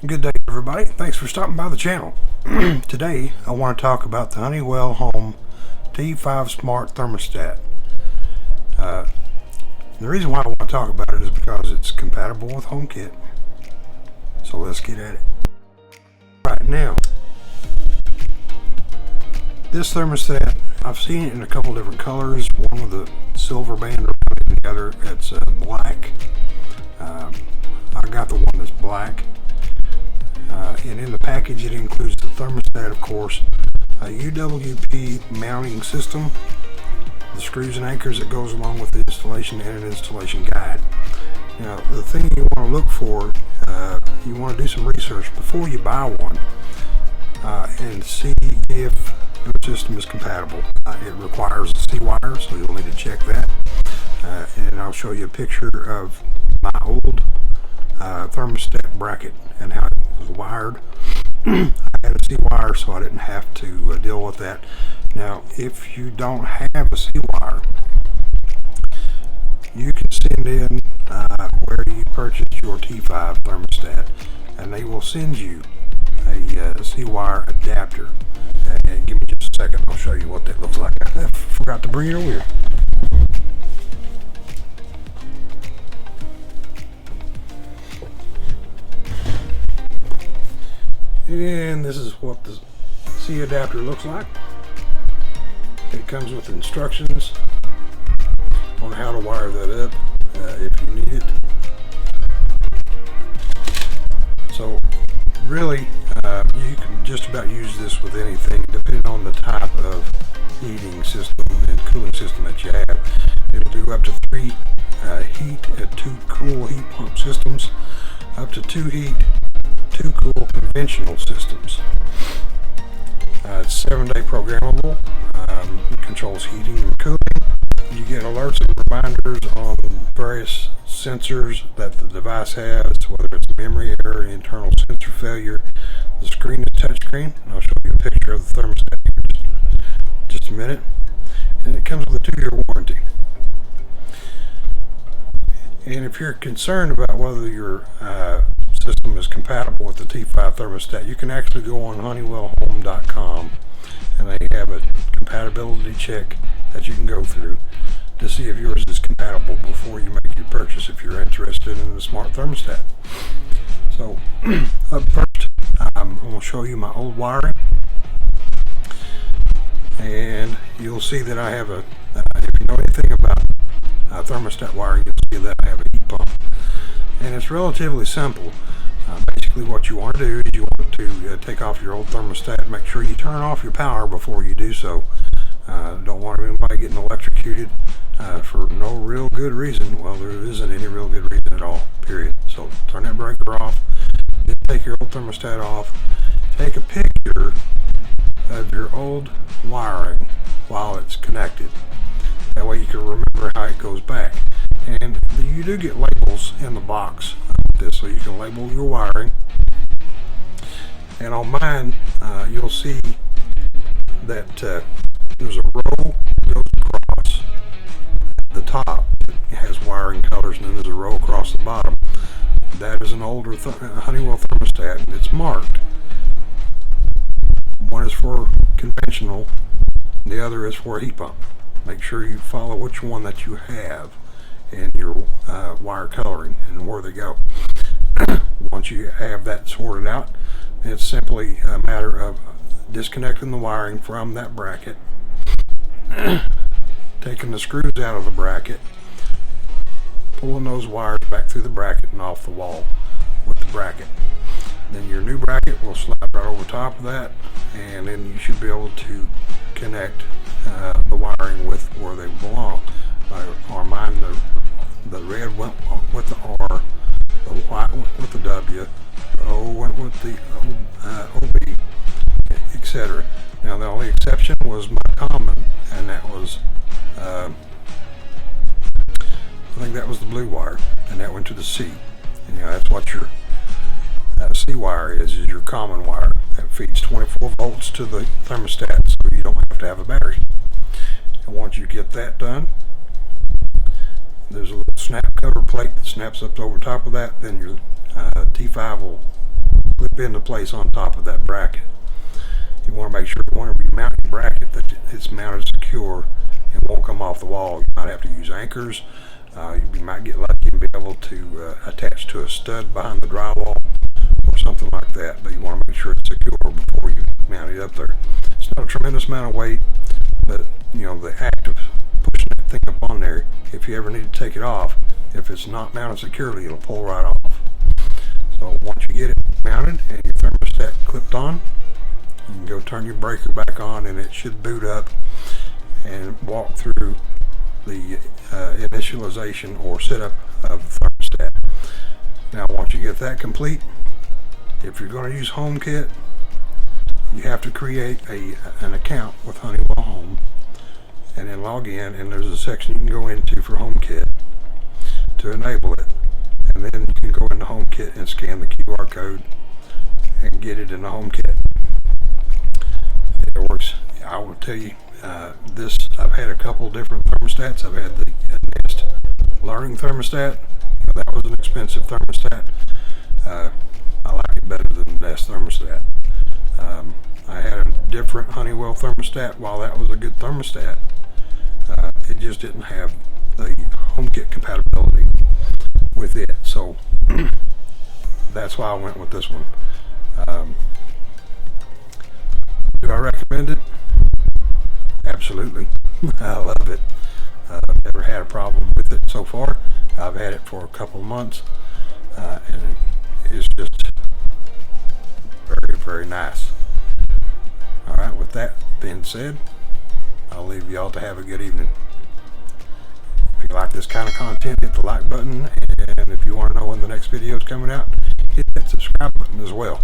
Good day, everybody. Thanks for stopping by the channel. Today, I want to talk about the Honeywell Home T5 Smart Thermostat. The reason why I want to talk about it is because it's compatible with HomeKit. So let's get at it. Right now, this thermostat, I've seen it in a couple different colors. One with a silver band around it, and the other that's black. I got the one that's black. And in the package it includes the thermostat, of course, a UWP mounting system, the screws and anchors that goes along with the installation, and an installation guide. Now, the thing you want to look for, you want to do some research before you buy one and see if your system is compatible. It requires a C-wire, so you'll need to check that. And I'll show you a picture of my old thermostat bracket and how it was wired. I had a C-wire, so I didn't have to deal with that. Now, if you don't have a C-wire, you can send in where you purchased your T5 thermostat, and they will send you a C-wire adapter. And give me just a second, I'll show you what that looks like. I forgot to bring it over here. And this is what the C adapter looks like. It comes with instructions on how to wire that up if you need it. So really, you can just about use this with anything, depending on the type of heating system and cooling system that you have. It'll do up to 3 heat and 2 cool heat pump systems, up to 2 heat, 2 cool conventional systems. It's 7-day programmable. It controls heating and cooling. You get alerts and reminders on various sensors that the device has, whether it's memory error, internal sensor failure. The screen is touchscreen, and I'll show you a picture of the thermostat here in just a minute. And it comes with a 2-year warranty. And if you're concerned about whether your system is compatible with the T5 thermostat, you can actually go on honeywellhome.com, and they have a compatibility check that you can go through to see if yours is compatible before you make your purchase, if you're interested in the smart thermostat. So up first, I'm going to show you my old wiring, and you'll see that I have if you know anything about thermostat wiring, you'll see that I have a heat pump, and it's relatively simple. Basically what you want to do is you want to take off your old thermostat, make sure you turn off your power before you do so. Don't want anybody getting electrocuted for no real good reason. Well, there isn't any real good reason at all, period. So turn that breaker off, then take your old thermostat off, take a picture of your old wiring while it's connected. That way you can remember how it goes back. And you do get labels in the box of this, so you can label your wiring. And on mine, you'll see that there's a row that goes across the top that has wiring colors, and then there's a row across the bottom. That is an older Honeywell thermostat, and it's marked. One is for conventional, and the other is for a heat pump. Make sure you follow which one that you have in your wire coloring and where they go. Once you have that sorted out, it's simply a matter of disconnecting the wiring from that bracket, taking the screws out of the bracket, pulling those wires back through the bracket and off the wall with the bracket. Then your new bracket will slide right over top of that, and then you should be able to connect the wiring with where they belong. On mine, the red went with the R, the white went with the W, the O went with the OB, etc. Now, the only exception was my common, and that was, I think that was the blue wire, and that went to the C. And that's what your C wire is your common wire. That feeds 24 volts to the thermostat, so you don't have to have a battery. And once you get that done, there's a little snap cover plate that snaps up over top of that. Then your T5 will clip into place on top of that bracket. You want to make sure whenever you mount your bracket that it's mounted secure and won't come off the wall. You might have to use anchors. You might get lucky and be able to attach to a stud behind the drywall or something like that, but you want to make sure it's secure before you mount it up there. It's not a tremendous amount of weight, but you know, the act of pushing that thing up on there, if you ever need to take it off, if it's not mounted securely, it'll pull right off. So once you get it mounted and your thermostat clipped on, you can go turn your breaker back on and it should boot up and walk through the initialization or setup of the thermostat. Now once you get that complete, if you're going to use HomeKit, you have to create an account with Honeywell Home and then log in, and there's a section you can go into for HomeKit to enable it, and then you can go into HomeKit and scan the QR code and get it in the HomeKit. It works. I will tell you, I've had a couple different thermostats. I've had the Nest Learning thermostat. That was an expensive thermostat. I like it better than the Nest thermostat. I had a different Honeywell thermostat. While that was a good thermostat, it just didn't have the HomeKit compatibility with it. So that's why I went with this one. Do I recommend it? Absolutely. I love it. I've never had a problem with it so far. I've had it for a couple of months, and it's just very, very nice. Alright, with that being said, I'll leave y'all to have a good evening. If you like this kind of content, hit the like button, and if you want to know when the next video is coming out, hit that subscribe button as well.